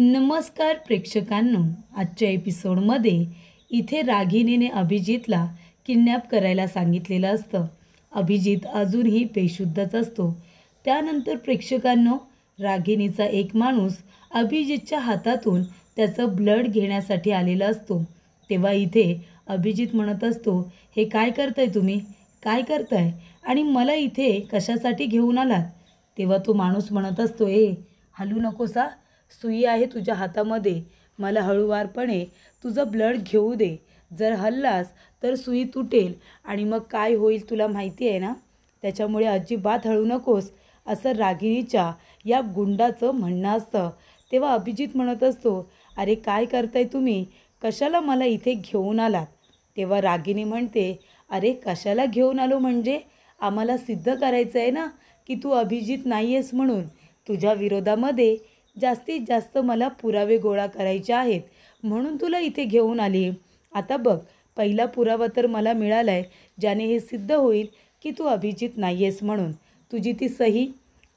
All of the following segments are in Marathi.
नमस्कार प्रेक्षकांनो, आजच्या एपिसोडमध्ये इथे रागिनीने अभिजितला किडनॅप करायला सांगितलेलं असतं. अभिजित अजूनही बेशुद्धच असतो. त्यानंतर प्रेक्षकांनो, रागिनीचा एक माणूस अभिजितच्या हातातून त्याचं ब्लड घेण्यासाठी आलेला असतो. तेव्हा इथे अभिजित म्हणत असतो, हे काय करताय तुम्ही? काय करताय? आणि मला इथे कशासाठी घेऊन आलात? तेव्हा तो माणूस म्हणत असतो, हलू नकोसा, सुई आहे तुझ्या हातामध्ये, मला हळूवारपणे तुझं ब्लड घेऊ दे. जर हल्लास तर सुई तुटेल आणि मग काय होईल तुला माहिती आहे ना. त्याच्यामुळे अजिबात हळू नकोस, असं रागिनीच्या या गुंडाचं म्हणणं असतं. तेव्हा अभिजित म्हणत असतो, अरे काय करताय तुम्ही? कशाला मला इथे घेऊन आलात? तेव्हा रागिनी म्हणते, अरे कशाला घेऊन आलो म्हणजे आम्हाला सिद्ध करायचं आहे ना की तू अभिजित नाही आहेस म्हणून. तुझ्या विरोधामध्ये जास्तीत जास्त मला पुरावे गोळा करायचे आहेत, म्हणून तुला इथे घेऊन आली. आता बघ, पहिला पुरावा तर मला मिळाला आहे, ज्याने हे सिद्ध होईल की तू अभिजित नाही आहेस म्हणून. तुझी ती सही,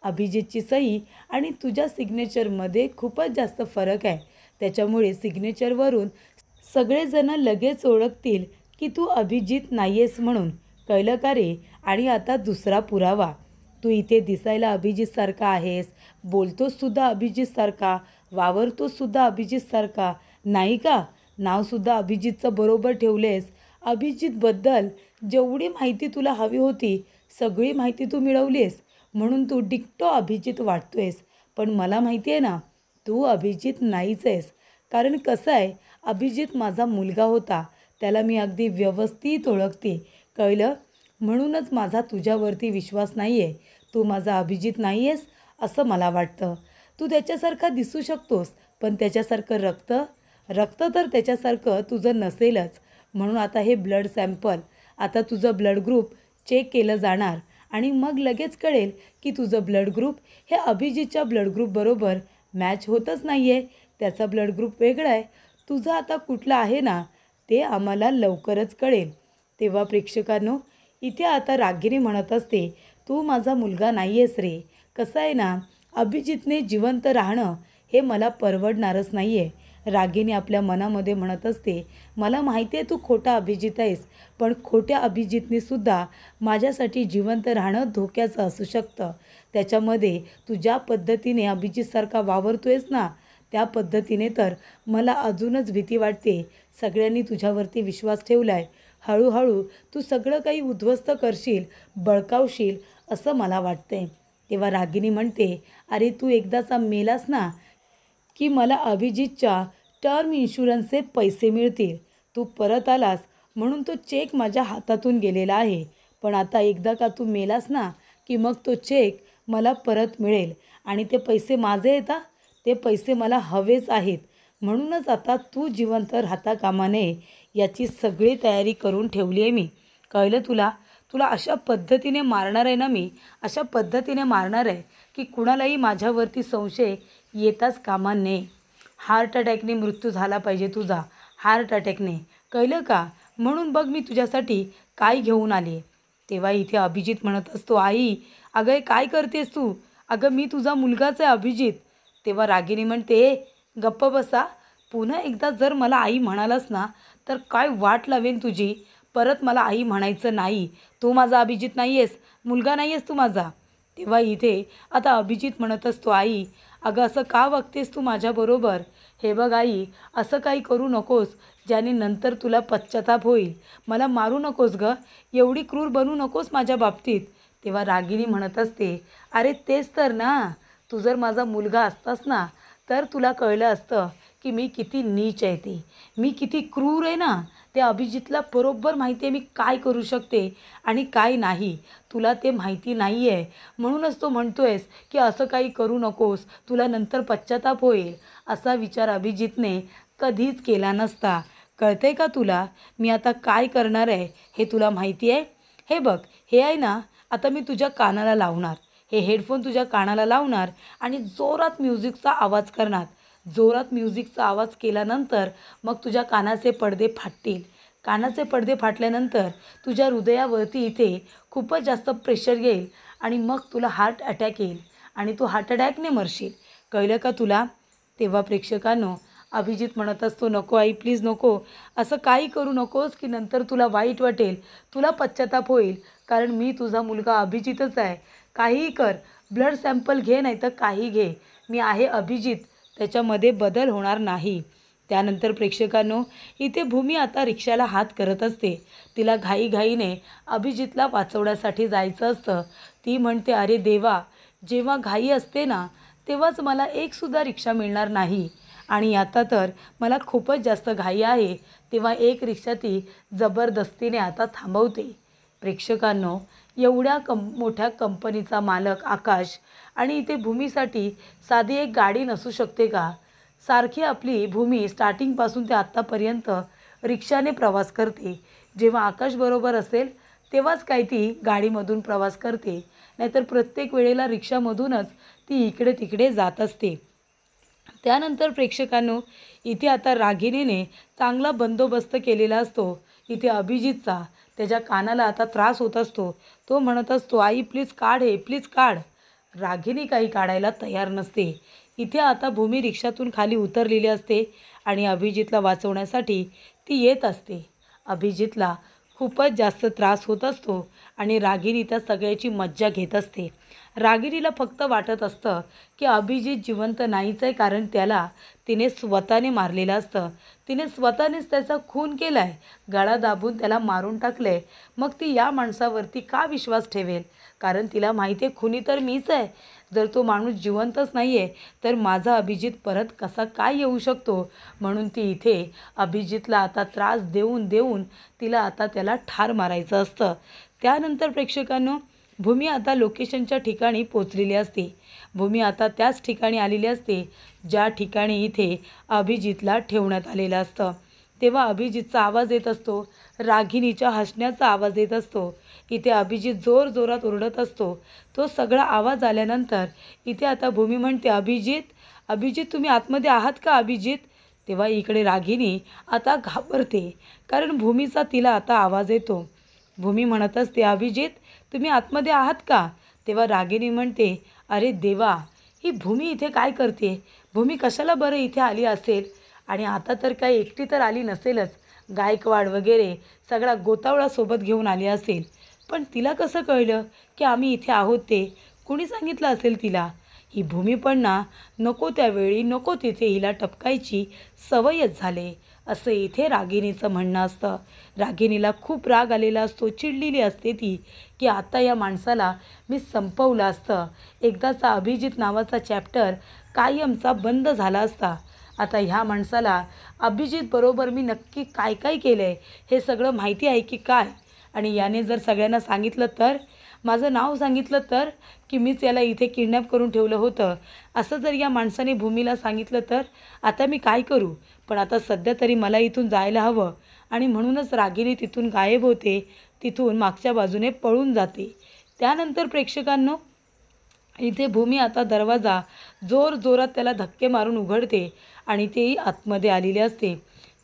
अभिजितची सही आणि तुझ्या सिग्नेचरमध्ये खूपच जास्त फरक आहे. त्याच्यामुळे सिग्नेचरवरून सगळेजण लगेच ओळखतील की तू अभिजित नाही आहेस म्हणून. कळलं का रे? आणि आता दुसरा पुरावा, तू इथे दिसायला अभिजितसारखा आहेस, बोलतोससुद्धा अभिजितसारखा, वावरतोससुद्धा अभिजितसारखा, नाही का? नावसुद्धा अभिजितचं बरोबर ठेवलेस. अभिजितबद्दल जेवढी माहिती तुला हवी होती सगळी माहिती तू मिळवलीस, म्हणून तू डिक्टो अभिजित वाटतोयस. पण मला माहिती आहे ना, तू अभिजित नाहीच आहेस. कारण कसं आहे, अभिजित माझा मुलगा होता, त्याला मी अगदी व्यवस्थित ओळखते. कळलं? म्हणूनच माझा तुझ्यावरती विश्वास नाही आहे. तू माझा अभिजित नाही आहेस असं मला वाटतं. तू त्याच्यासारखा दिसू शकतोस, पण त्याच्यासारखं रक्त तर त्याच्यासारखं तुझं नसेलच. म्हणून आता हे ब्लड सॅम्पल, आता तुझं ब्लड ग्रुप चेक केलं जाणार आणि मग लगेच कळेल की तुझं ब्लड ग्रुप हे अभिजितच्या ब्लड ग्रुपबरोबर मॅच होतच नाही आहे. त्याचा ब्लड ग्रुप वेगळा आहे. तुझं आता कुठलं आहे ना, ते आम्हाला लवकरच कळेल. तेव्हा प्रेक्षकांनो, इथे आता रागिनी म्हणत असते, तू माझा मुलगा नाही आहेस रे. कसं आहे ना, अभिजितने जिवंत राहणं हे मला परवडणारच नाही आहे. रागिनी आपल्या मनामध्ये म्हणत असते, मला माहिती आहे तू खोटा अभिजित आहेस, पण खोट्या अभिजितनेसुद्धा माझ्यासाठी जिवंत राहणं धोक्याचं असू शकतं. त्याच्यामध्ये तू ज्या पद्धतीने अभिजितसारखा वावरतोयस ना, त्या पद्धतीने तर मला अजूनच भीती वाटते. सगळ्यांनी तुझ्यावरती विश्वास ठेवला आहे. हळूहळू तू सगळं काही उद्ध्वस्त करशील, बळकावशील असं मला वाटतंय. तेव्हा रागिनी म्हणते, अरे तू एकदाचा मेलास ना की मला अभिजितच्या टर्म इन्शुरन्सचे पैसे मिळतील. तू परत आलास म्हणून तो चेक माझ्या हातातून गेलेला आहे. पण आता एकदा का तू मेलास ना की मग तो चेक मला परत मिळेल आणि ते पैसे माझे आहेत. ते पैसे मला हवेच आहेत. म्हणूनच आता तू जिवंत राहता कामा नये याची सगळी तयारी करून ठेवली आहे मी. कळलं तुला? तुला अशा पद्धतीने मारणार आहे ना मी, अशा पद्धतीने मारणार आहे की कुणालाही माझ्यावरती संशय येताच कामा नये. हार्ट अटॅकने मृत्यू झाला पाहिजे तुझा, हार्ट अटॅकने. कळलं का? म्हणून बघ मी तुझ्यासाठी काय घेऊन आले. तेव्हा इथे अभिजित म्हणत असतो, आई अगं काय करतेस तू? अगं मी तुझा मुलगाच आहे अभिजित. तेव्हा रागिनी म्हणते, गप्प बसा. पुन्हा एकदा जर मला आई म्हणालास ना तर काय वाट लावेन तुझी. परत मला आई म्हणायचं नाही. तू माझा अभिजित नाही आहेस, मुलगा नाही आहेस तू माझा. तेव्हा इथे आता अभिजित म्हणत असतो, आई अगं असं का वागतेस तू माझ्याबरोबर? हे बघ आई, असं काही करू नकोस ज्याने नंतर तुला पश्चाताप होईल. मला मारू नकोस गं, एवढी क्रूर बनू नकोस माझ्या बाबतीत. तेव्हा रागिनी म्हणत असते, अरे तेच तर ना, तू जर माझा मुलगा असतास ना तर तुला कळलं असतं की मी किती नीच आहे, ते मी किती क्रूर आहे ना. ते अभिजितला बरोबर माहिती आहे मी काय करू शकते आणि काय नाही. तुला ते माहिती नाही आहे, म्हणूनच तो म्हणतोयस की असं काही करू नकोस, तुला नंतर पश्चाताप होईल. असा विचार अभिजितने कधीच केला नसता. कळतंय का तुला मी आता काय करणार आहे हे तुला माहिती आहे? हे बघ, हे आहे ना, आता मी तुझ्या कानाला लावणार, हे हेडफोन तुझ्या कानाला लावणार आणि जोरात म्युझिकचा आवाज करणार. जोरात म्युझिकचा आवाज केल्यानंतर मग तुझ्या कानाचे पडदे फाटतील. कानाचे पडदे फाटल्यानंतर तुझ्या हृदयावरती इथे खूपच जास्त प्रेशर येईल आणि मग तुला हार्ट अटॅक येईल आणि तू हार्ट अटॅकने मरशील. कळलं का तुला? तेव्हा प्रेक्षकांनो, अभिजित म्हणत असतो, नको आई प्लीज नको, असं काही करू नकोस की नंतर तुला वाईट वाटेल, तुला पश्चाताप होईल, कारण मी तुझा मुलगा अभिजितच आहे. काहीही कर, ब्लड सॅम्पल घे नाही तर काही घे, मी आहे अभिजित, त्याच्यामध्ये बदल होणार नाही. त्यानंतर प्रेक्षकांनो, इथे भूमी आता रिक्षाला हात करत असते. तिला घाईघाईने अभिजितला वाचवण्यासाठी जायचं असतं. ती म्हणते, अरे देवा, जेव्हा घाई असते ना तेव्हाच मला एकसुद्धा रिक्षा मिळणार नाही आणि आता तर मला खूपच जास्त घाई आहे. तेव्हा एक रिक्षा ती जबरदस्तीने आता थांबवते. प्रेक्षकांनो, एवढ्या मोठ्या कंपनीचा मालक आकाश आणि इथे भूमीसाठी साधी एक गाडी नसू शकते का? सारखी आपली भूमी स्टार्टिंगपासून ते आत्तापर्यंत रिक्षाने प्रवास करते. जेव्हा आकाश बरोबर असेल तेव्हाच काय ती गाडीमधून प्रवास करते, नाहीतर प्रत्येक वेळेला रिक्षामधूनच ती इकडे तिकडे जात असते. त्यानंतर प्रेक्षकांनो, इथे आता रागिणीने चांगला बंदोबस्त केलेला असतो. इथे अभिजितचा त्याच्या कानाला आता त्रास होत असतो. तो म्हणत असतो, आई प्लीज काढ, हे प्लीज काढ. रागिणी काही काढायला तयार नसते. इथे आता भूमी रिक्षातून खाली उतरलेली असते आणि अभिजितला वाचवण्यासाठी ती येत असते. अभिजितला खूपच जास्त त्रास होत असतो आणि रागिणी त्या सगळ्याची मज्जा घेत असते. रागिणीला फक्त वाटत असतं की अभिजित जिवंत नाहीच आहे, कारण त्याला तिने स्वतःने मारलेलं असतं. तिने स्वतःनेच त्याचा खून केला आहे, गळा दाबून त्याला मारून टाकलं आहे. मग ती या माणसावरती का विश्वास ठेवेल? कारण तिला माहिती आहे खुनी तर मीच आहे. जर तो माणूस जिवंतच नाही आहे तर माझा अभिजित परत कसा काय येऊ शकतो? म्हणून ती इथे अभिजितला आता त्रास देऊन देऊन तिला आता त्याला ठार मारायचं असतं. त्यानंतर प्रेक्षकांनो, भूमी आता लोकेशनच्या ठिकाणी पोचलेली असते. भूमी आता त्याच ठिकाणी आलेली असते ज्या ठिकाणी इथे अभिजितला ठेवण्यात आलेलं असतं. तेव्हा अभिजितचा आवाज येत असतो, रागिणीच्या हसण्याचा आवाज येत असतो. इथे अभिजित जोरजोरात ओरडत असतो. तो सगळा आवाज आल्यानंतर इथे आता भूमी म्हणते, अभिजित, अभिजित तुम्ही आतमध्ये आहात का अभिजित? तेव्हा इकडे रागिणी आता घाबरते, कारण भूमीचा तिला आता आवाज येतो. भूमी म्हणत असते, अभिजित तुम्ही आतमध्ये आहात का? तेव्हा रागिणी म्हणते, अरे देवा, ही भूमी इथे काय करते? भूमी कशाला बरं इथे आली असेल? आणि आता तर काही एकटी तर आली नसेलच, गायकवाड वगैरे सगळा गोतावळा सोबत घेऊन आली असेल. पण तिला कसं कळलं की आम्ही इथे आहोत ते? कुणी सांगितलं असेल तिला? ही भूमी पण ना नको त्यावेळी नको तिथे हिला टपकायची सवयच झाले, असं इथे रागिणीचं म्हणणं असतं. रागिणीला खूप राग आलेला असतो, चिडलेली असते ती की आता या माणसाला मी संपवलं असतं. एकदाचा अभिजित नावाचा चॅप्टर कायमचा बंद झाला असता. आता ह्या माणसाला अभिजित बरोबर मी नक्की काय काय केलं आहे हे सगळं माहिती आहे की काय? आणि याने जर सगळ्यांना सांगितलं तर, माझं नाव सांगितलं तर, की मीच याला इथे किडनॅप करून ठेवलं होतं, असं जर या माणसाने भूमीला सांगितलं तर आता मी काय करू? पण आता सध्या तरी मला इथून जायला हवं. आणि म्हणूनच रागिणी तिथून गायब होते, तिथून मागच्या बाजूने पळून जाते. त्यानंतर प्रेक्षकांनो, इथे भूमी आता दरवाजा जोरजोरात त्याला धक्के मारून उघडते आणि तेही आतमध्ये आलेले असते.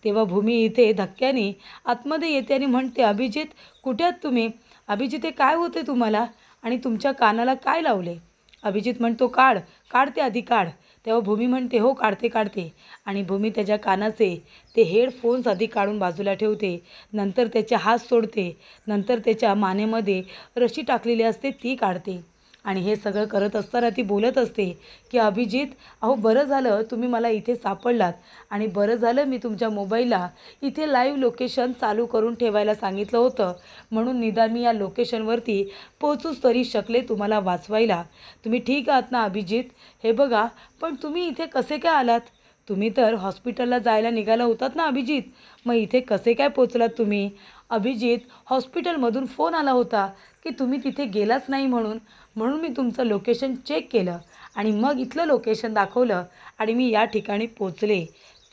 तेव्हा भूमी इथे धक्क्याने आतमध्ये येते आणि म्हणते, अभिजित कुठे आहात तुम्ही? अभिजित हे काय होते तुम्हाला? आणि तुमच्या कानाला काय लावले? अभिजित म्हणतो, काढ, काढते आधी काढ. तेव्हा भूमी म्हणते, हो काढते काढते. आणि भूमी त्याच्या कानाचे ते हेडफोन्स आधी काढून बाजूला ठेवते. नंतर त्याचे हात सोडते. नंतर त्याच्या मानेमध्ये रशी टाकलेली असते ती काढते. आणि हे सगळं करत असताना ती बोलत असते की अभिजित, अहो बरं झालं तुम्ही मला इथे सापडलात आणि बरं झालं मी तुमच्या मोबाईलला इथे लाईव्ह लोकेशन चालू करून ठेवायला सांगितलं होतं, म्हणून निदान मी या लोकेशनवरती पोहोचूच तरी शकले तुम्हाला वाचवायला. तुम्ही ठीक आहात ना अभिजित? हे बघा, पण तुम्ही इथे कसे काय आलात? तुम्ही तर हॉस्पिटलला जायला निघाला होतात ना अभिजित, मग इथे कसे काय पोचलात तुम्ही? अभिजित, हॉस्पिटलमधून फोन आला होता की तुम्ही तिथे गेलाच नाही म्हणून म्हणून मी तुमचं लोकेशन चेक केलं आणि मग इथलं लोकेशन दाखवलं आणि मी या ठिकाणी पोचले.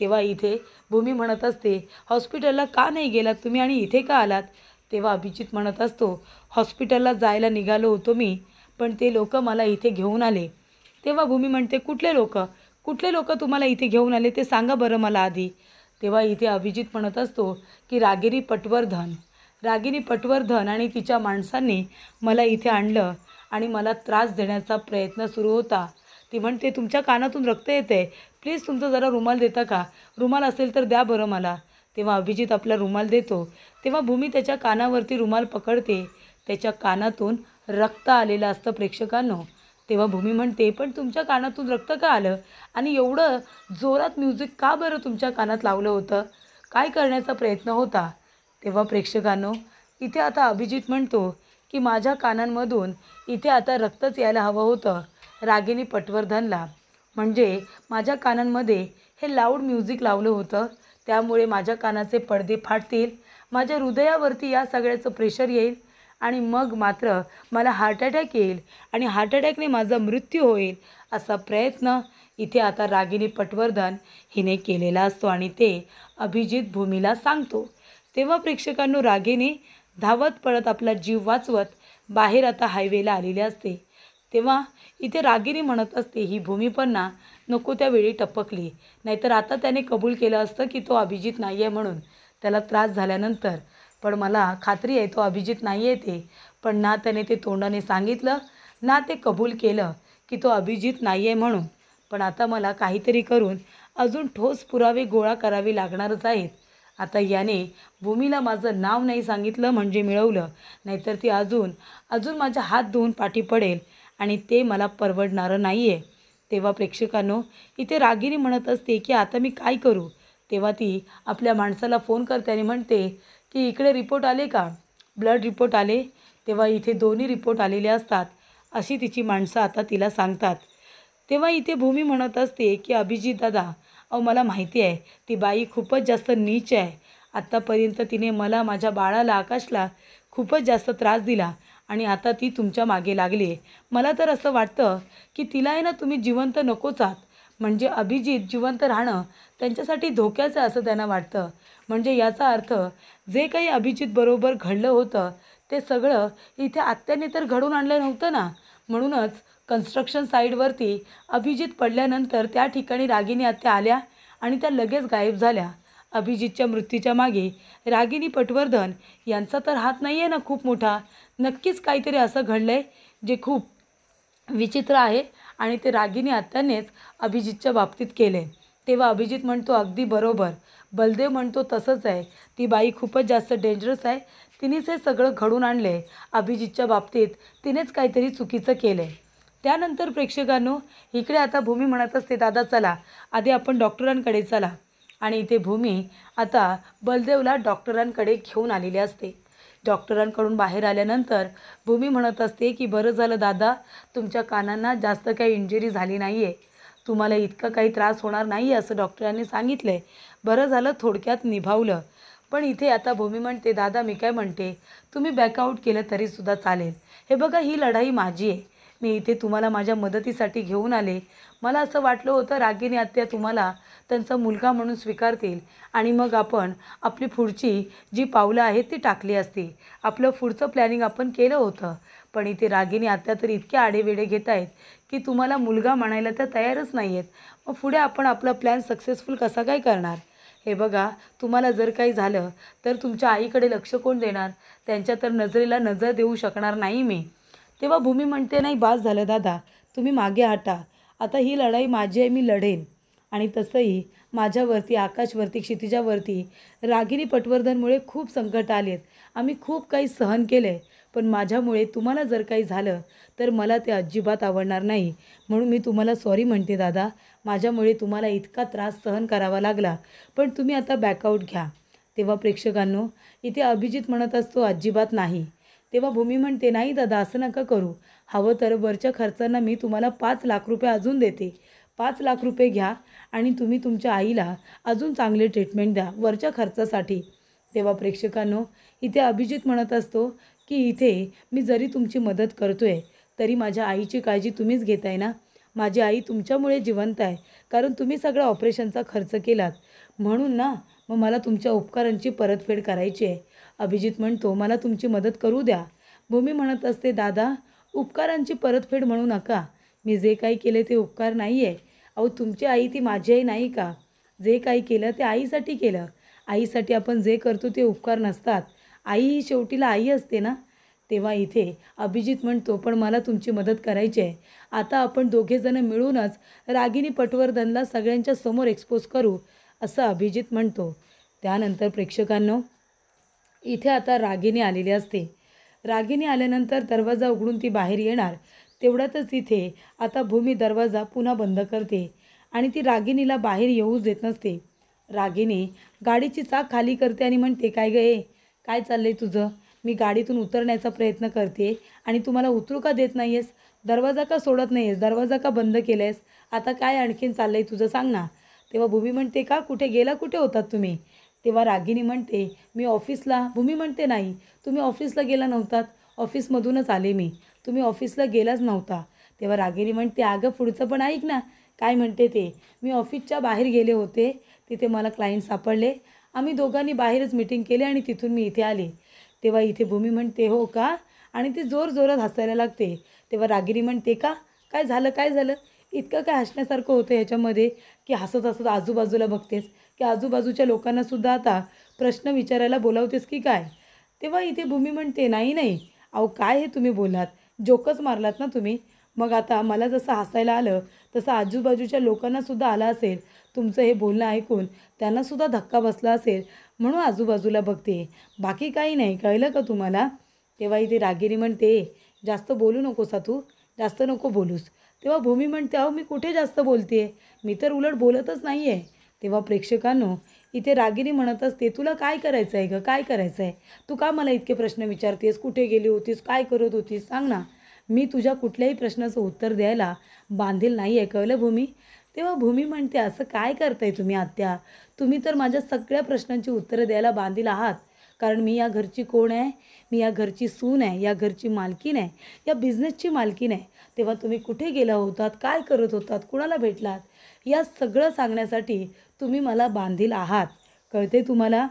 तेव्हा इथे भूमी म्हणत असते, हॉस्पिटलला का नाही गेलात तुम्ही आणि इथे का आलात? तेव्हा अभिजित म्हणत असतो, हॉस्पिटलला जायला निघालो होतो मी, पण ते लोक मला इथे घेऊन आले. तेव्हा भूमी म्हणते, कुठले लोक? कुठले लोक तुम्हाला इथे घेऊन आले ते सांगा बरं मला आधी. तेव्हा इथे अभिजित म्हणत असतो की रागिनी पटवर्धन आणि तिच्या माणसांनी मला इथे आणलं आणि मला त्रास देण्याचा प्रयत्न सुरू होता. ती म्हणते, तुमच्या कानातून रक्त येते, प्लीज तुमचा जरा रुमाल देता का? रुमाल असेल तर द्या बरं मला. तेव्हा अभिजित आपला रुमाल देतो. तेव्हा भूमी त्याच्या कानावरती रुमाल पकडते. त्याच्या कानातून रक्त आलेलं असतं प्रेक्षकांनो. तेव्हा भूमी म्हणते, पण तुमच्या कानातून रक्त का आलं? आणि एवढं जोरात म्युझिक का बरं तुमच्या कानात लावलं होतं? काय करण्याचा प्रयत्न होता? तेव्हा प्रेक्षकांनो, इथे आता अभिजित म्हणतो की माझ्या कानांमधून इथे आता रक्तच यायला हवं होतं रागिनी पटवर्धनला. म्हणजे माझ्या कानांमध्ये हे लाऊड म्युझिक लावलं होतं, त्यामुळे माझ्या कानाचे पडदे फाटतील, माझ्या हृदयावरती या सगळ्याचं प्रेशर येईल आणि मग मात्र मला हार्ट अटॅक येईल आणि हार्ट अटॅकने माझा मृत्यू होईल, असा प्रयत्न इथे आता रागिनी पटवर्धन हिने केलेला असतो आणि ते अभिजित भूमीला सांगतो. तेव्हा प्रेक्षकांनो, रागिनी धावत पळत आपला जीव वाचवत बाहेर आता हायवेला आलेली असते. तेव्हा इथे रागिनी म्हणत असते, ही भूमी पण ना नको त्यावेळी टपकली, नाहीतर आता त्याने कबूल केलं असतं की तो अभिजित नाही आहे म्हणून त्याला त्रास झाल्यानंतर. पण मला खात्री आहे तो अभिजित नाही आहे ते. पण ना त्याने ते तोंडाने सांगितलं, ना ते कबूल केलं की तो अभिजित नाही आहे म्हणून. पण आता मला काहीतरी करून अजून ठोस पुरावे गोळा करावे लागणारच आहेत. आता याने भूमीला माझं नाव नाही सांगितलं म्हणजे मिळवलं, नाहीतर ती अजून अजून माझा हात धुवून पाठी पडेल आणि ते मला परवडणारं नाही आहे. तेव्हा प्रेक्षकांनो, इथे रागिनी म्हणत असते की आता मी काय करू? तेव्हा ती आपल्या माणसाला फोन करते आणि म्हणते की इकडे रिपोर्ट आले का? ब्लड रिपोर्ट आले. तेव्हा इथे दोन्ही रिपोर्ट आलेले असतात, अशी तिची माणसं आता तिला सांगतात. तेव्हा इथे भूमी म्हणत असते की अभिजित दादा, अहो मला माहिती आहे ती बाई खूपच जास्त नीच आहे. आत्तापर्यंत तिने मला, माझ्या बाळाला आकाशला खूपच जास्त त्रास दिला आणि आता ती तुमच्या मागे लागली आहे. मला तर असं वाटतं की तिला आहे ना तुम्ही जिवंत नकोच आहात. म्हणजे अभिजित जिवंत राहणं त्यांच्यासाठी धोक्याचं असं त्यांना वाटतं. म्हणजे याचा अर्थ जे काही अभिजितबरोबर घडलं होतं ते सगळं इथे आत्याने तर घडवून आणलं नव्हतं ना. म्हणूनच कन्स्ट्रक्शन साईडवरती अभिजित पडल्यानंतर त्या ठिकाणी रागिनी आत्या आल्या आणि त्या लगेच गायब झाल्या. अभिजितच्या मृत्यूच्या मागे रागिनी पटवर्धन यांचा तर हात नाही आहे ना खूप मोठा. नक्कीच काहीतरी असं घडलं आहे जे खूप विचित्र आहे आणि ते रागिनी आत्यानेच अभिजितच्या बाबतीत केले. तेव्हा अभिजित म्हणतो, अगदी बरोबर. बलदेव म्हणतो तसंच आहे. ती बाई खूपच जास्त डेंजरस आहे. तिनेच हे सगळं घडून आणले. अभिजितच्या बाबतीत तिनेच काहीतरी चुकीचं केलं. त्यानंतर प्रेक्षकांनो, इकडे आता भूमी म्हणत असते, दादा चला आधी आपण डॉक्टरांकडे चला. आणि इथे भूमी आता बलदेवला डॉक्टरांकडे घेऊन आलेली असते. डॉक्टरांकडून बाहेर आल्यानंतर भूमी म्हणत असते की बरं झालं दादा, तुमच्या कानांना जास्त काही इंजुरी झाली नाही आहे, तुम्हाला इतका काही त्रास होणार नाही आहे असं डॉक्टरांनी सांगितलं आहे. बरं झालं, थोडक्यात निभावलं. पण इथे आता भूमी म्हणते, दादा मी काय म्हणते, तुम्ही बॅकआउट केलं तरीसुद्धा चालेल. हे बघा, ही लढाई माझी आहे. मी इथे तुम्हाला माझ्या मदतीसाठी घेऊन आले. मला असं वाटलं होतं रागिनी आत्या तुम्हाला त्यांचा मुलगा म्हणून स्वीकारतील आणि मग आपण आपली पुढची जी पावलं आहेत ती टाकली असती. आपलं पुढचं प्लॅनिंग आपण केलं होतं. पण इथे रागिनी आत्या तर इतके आडेवेडे घेत आहेत की तुम्हाला मुलगा म्हणायला त्या तयारच नाही आहेत. मग पुढे आपण आपला प्लॅन सक्सेसफुल कसा काय करणार? हे बघा, तुम्हाला जर काही झालं तर तुमच्या आईकडे लक्ष कोण देणार? त्यांच्या तर नजरेला नजर देऊ शकणार नाही मी. तेव्हा भूमी म्हणते, नाही बास झालं दादा, तुम्ही मागे हटा. आता ही लढाई माझी आहे, मी लढेन. आणि तसंही माझ्यावरती, आकाशवरती, क्षितिजावरती रागिनी पटवर्धनमुळे खूप संकट आली आहेत. आम्ही खूप काही सहन केलं आहे. पण माझ्यामुळे तुम्हाला जर काही झालं तर मला ते अजिबात आवडणार नाही. म्हणून मी तुम्हाला सॉरी म्हणते दादा, माझ्यामुळे तुम्हाला इतका त्रास सहन करावा लागला. पण तुम्ही आता बॅकआउट घ्या. तेव्हा प्रेक्षकांनो, इथे अभिजित म्हणत असतो, अजिबात नाही. तेव्हा भूमी म्हणते, नाही दादा असं नका करू. हवं तर वरच्या खर्चांना मी तुम्हाला 5 लाख रुपये अजून देते. 5 लाख रुपये घ्या आणि तुम्ही तुमच्या आईला अजून चांगले ट्रीटमेंट द्या वरच्या खर्चासाठी. तेव्हा प्रेक्षकांनो, इथे अभिजित म्हणत असतो की इथे मी जरी तुमची मदत करतोय तरी माझ्या आईची काळजी तुम्हीच घेताय ना. माझी आई तुमच्यामुळे जिवंत आहे, कारण तुम्ही सगळा ऑपरेशनचा खर्च केलात म्हणून ना. मग मला तुमच्या उपकारांची परतफेड करायची आहे. अभिजित म्हणतो, मला तुमची मदत करू द्या. भूमी म्हणत असते, दादा उपकारांची परतफेड म्हणू नका. मी जे काही केले ते उपकार नाही आहे. अहो तुमची आई ती माझी आई नाही का? जे काही केलं ते आईसाठी केलं. आईसाठी आपण जे करतो ते उपकार नसतात. आई ही शेवटीला आई असते ना. तेव्हा इथे अभिजित म्हणतो, पण मला तुमची मदत करायची आहे. आता आपण दोघेजणं मिळूनच रागिनी पटवर्धनला सगळ्यांच्या समोर एक्सपोज करू, असं अभिजित म्हणतो. त्यानंतर प्रेक्षकांनो, इथे आता रागिनी आलेली असते. रागिनी आल्यानंतर दरवाजा उघडून ती बाहेर येणार. तेवढ्यातच इथे आता भूमी दरवाजा पुन्हा बंद करते आणि ती रागिनीला बाहेर येऊच देत नसते. रागिनी गाडीची चाक खाली करते आणि म्हणते, काय ग ए, काय चाललंय तुझं? मी गाडीतून उतरण्याचा प्रयत्न करते आणि तू मला उतरू का देत नाही आहेस? दरवाजा का सोडत नाही आहेस? दरवाजा का बंद केला आहेस? आता काय आणखीन चाललं आहे तुझं, सांग ना. तेव्हा भूमी म्हणते, का कुठे गेला, कुठे होतात तुम्ही? तेव्हा रागिनी म्हणते, मी ऑफिसला. भूमी म्हणते, नाही, तुम्ही ऑफिसला गेला नव्हतात. ऑफिसमधूनच आले मी. तुम्ही ऑफिसला गेलाच नव्हता. तेव्हा रागिनी म्हणते, अगं पुढचं पण ऐक ना, काय म्हणते ते. मी ऑफिसच्या बाहेर गेले होते. तिथे मला क्लायंट सापडले. आम्ही दोघांनी बाहेरच मीटिंग केली आणि तिथून मी इथे आले. तेव्हा इथे भूमी म्हणते, हो का? आणि ती जोरजोरात हसायला लागते. तेव्हा रागिनी म्हणते, का, काय झालं, काय झालं? इतकं काय हसण्यासारखं होतं ह्याच्यामध्ये की हसत हसत आजूबाजूला बघतेस, की आजूबाजूच्या लोकांनासुद्धा आता प्रश्न विचारायला बोलावतेस की काय? तेव्हा इथे भूमी म्हणते, नाही नाही, अहो काय हे तुम्ही बोलात, जोकच मारलात ना तुम्ही. मग आता मला जसं हसायला आलं तसं आजूबाजूच्या लोकांनासुद्धा आलं असेल. तुमचं हे बोलणं ऐकून त्यांनासुद्धा धक्का बसला असेल, म्हणून आजूबाजूला बघते, बाकी काही नाही. कळलं का तुम्हाला? तेव्हा इथे रागिनी म्हणते, जास्त बोलू नकोस तू, जास्त नको बोलूस. तेव्हा भूमी म्हणते, अहो मी कुठे जास्त बोलते, मी तर उलट बोलतच नाही आहे. तेव्हा प्रेक्षकांनो, इथे रागिनी म्हणत असते, तुला काय करायचं आहे गं, काय करायचं आहे? तू का मला इतके प्रश्न विचारतेस? कुठे गेली होतीस, काय करत होतीस, सांग ना. मी तुझ्या कुठल्याही प्रश्नाचं उत्तर द्यायला बांधील नाही आहे. कळलं भूमी? तेव्हा भूमी म्हणते, असं काय करताय तुम्ही आत्या? तुम्ही तर माझ्या सगळ्या प्रश्नांची उत्तरं द्यायला बांधील आहात. कारण मी या घरची कोण आहे? मी या घरची सून आहे, या घरची मालकीण आहे, या बिझनेसची मालकीण आहे. तेव्हा तुम्ही कुठे गेला होतात, काय करत होतात, कुणाला भेटलात, या सगळं सांगण्यासाठी तुम्ही मला बांधील आहात. कळते तुम्हाला?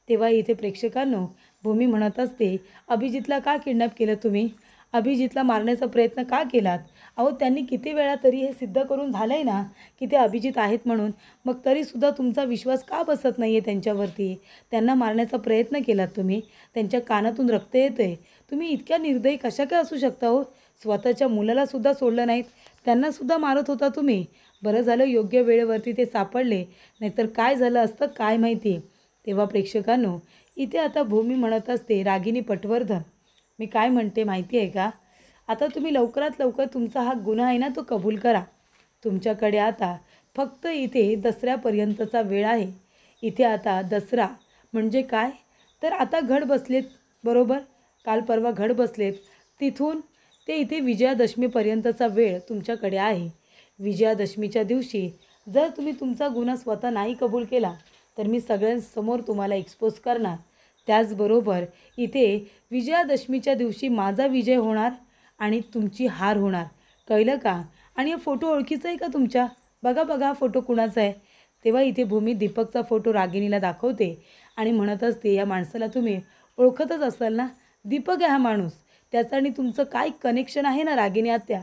तेव्हा इथे प्रेक्षकांनो, भूमी म्हणत असते, अभिजितला का किडनॅप केलं तुम्ही? अभिजितला मारण्याचा प्रयत्न का केलात? अहो त्यांनी किती वेळा तरी हे सिद्ध करून झालं आहे ना की ते अभिजित आहेत म्हणून. मग तरीसुद्धा तुमचा विश्वास का बसत नाही आहे त्यांच्यावरती? त्यांना मारण्याचा प्रयत्न केलात तुम्ही. त्यांच्या कानातून रक्त येतं आहे. तुम्ही इतक्या निर्दयी कशा काय असू शकता हो? स्वतःच्या मुलालासुद्धा सोडलं नाहीत, त्यांनासुद्धा मारत होता तुम्ही. बरं झालं योग्य वेळेवरती ते सापडले, नाहीतर काय झालं असतं काय माहिती. तेव्हा प्रेक्षकांनो, इथे आता भूमी म्हणत असते, रागिनी पटवर्धन, मी काय म्हणते माहिती आहे का? आता तुम्ही लवकरात लवकर तुमचा हा गुन्हा आहे ना तो कबूल करा. तुमच्याकडे आता फक्त इथे दसऱ्यापर्यंतचा वेळ आहे. इथे आता दसरा म्हणजे काय? तर आता घड बसलेत, बरोबर? काल परवा घड बसलेत. तिथून ते इथे विजयादशमीपर्यंतचा वेळ तुमच्याकडे आहे. विजयादशमीच्या दिवशी जर तुम्ही तुमचा गुन्हा स्वतः नाही कबूल केला तर मी सगळ्यांसमोर तुम्हाला एक्सपोज करणार. त्याचबरोबर इथे विजयादशमीच्या दिवशी माझा विजय होणार आणि तुमची हार होणार. कळलं का? आणि हा फोटो ओळखीचा आहे का तुमच्या? बघा बघा हा फोटो कुणाचा आहे? तेव्हा इथे भूमी दीपकचा फोटो रागिनीला दाखवते आणि म्हणत असते, या माणसाला तुम्ही ओळखतच असाल ना, दीपक आहे हा माणूस. त्याचं आणि तुमचं काय कनेक्शन आहे ना रागिनी आत्या,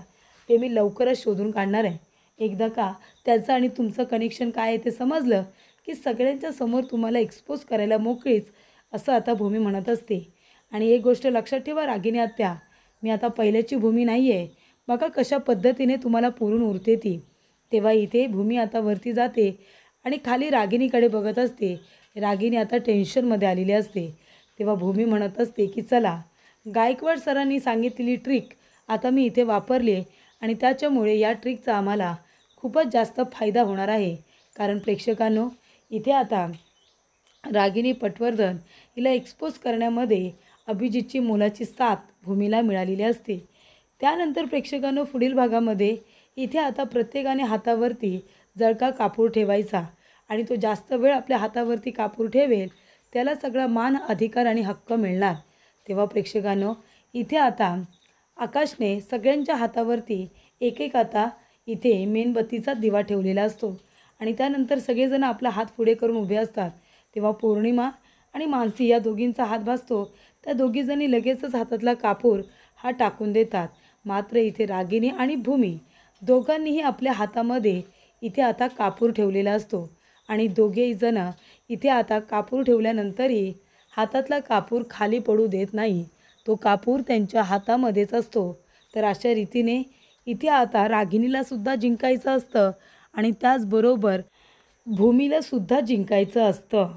ते मी लवकरच शोधून काढणार आहे. एकदा का त्याचं आणि तुमचं कनेक्शन काय आहे ते समजलं की सगळ्यांच्या समोर तुम्हाला एक्सपोज करायला मोकळीच, असं आता भूमी म्हणत असते. आणि एक गोष्ट लक्षात ठेवा रागिनी आत्या, मी आता पहिल्याची भूमी नाही आहे. बघा कशा पद्धतीने तुम्हाला पुरून उरते ती. तेव्हा इथे भूमी आता वरती जाते आणि खाली रागिनीकडे बघत असते. रागिनी आता टेन्शनमध्ये आलेली असते. तेव्हा भूमी म्हणत असते की चला, गायकवाड सरांनी सांगितलेली ट्रिक आता मी इथे वापरली आहे आणि त्याच्यामुळे या ट्रिकचा आम्हाला खूपच जास्त फायदा होणार आहे. कारण प्रेक्षकांनो, इथे आता रागिनी पटवर्धन हिला एक्सपोज करण्यामध्ये अभिजितची मोलाची साथ भूमीला मिळालेली असते. त्यानंतर प्रेक्षकांनो, पुढील भागामध्ये इथे आता प्रत्येकाने हातावरती जळका कापूर ठेवायचा आणि तो जास्त वेळ आपल्या हातावरती कापूर ठेवेल त्याला सगळा मान, अधिकार आणि हक्क मिळणार. तेव्हा प्रेक्षकांनो, इथे आता आकाशने सगळ्यांच्या हातावरती एक एक आता इथे मेणबत्तीचा दिवा ठेवलेला असतो आणि त्यानंतर सगळेजण आपला हात पुढे करून उभे असतात. तेव्हा पौर्णिमा आणि मानसी या दोघींचा हात भासतो. त्या दोघीजणी लगेचच हातातला कापूर हा टाकून देतात. मात्र इथे रागिनी आणि भूमी दोघांनीही आपल्या हातामध्ये इथे आता कापूर ठेवलेला असतो आणि दोघेही जण इथे आता कापूर ठेवल्यानंतरही हातातला कापूर खाली पडू देत नाही. तो कापूर त्यांच्या हातामध्येच असतो. तर अशा रीतीने इथे आता रागिणीला सुद्धा जिंकायचं असतं आणि त्याचबरोबर भूमीला सुद्धा जिंकायचं असतं.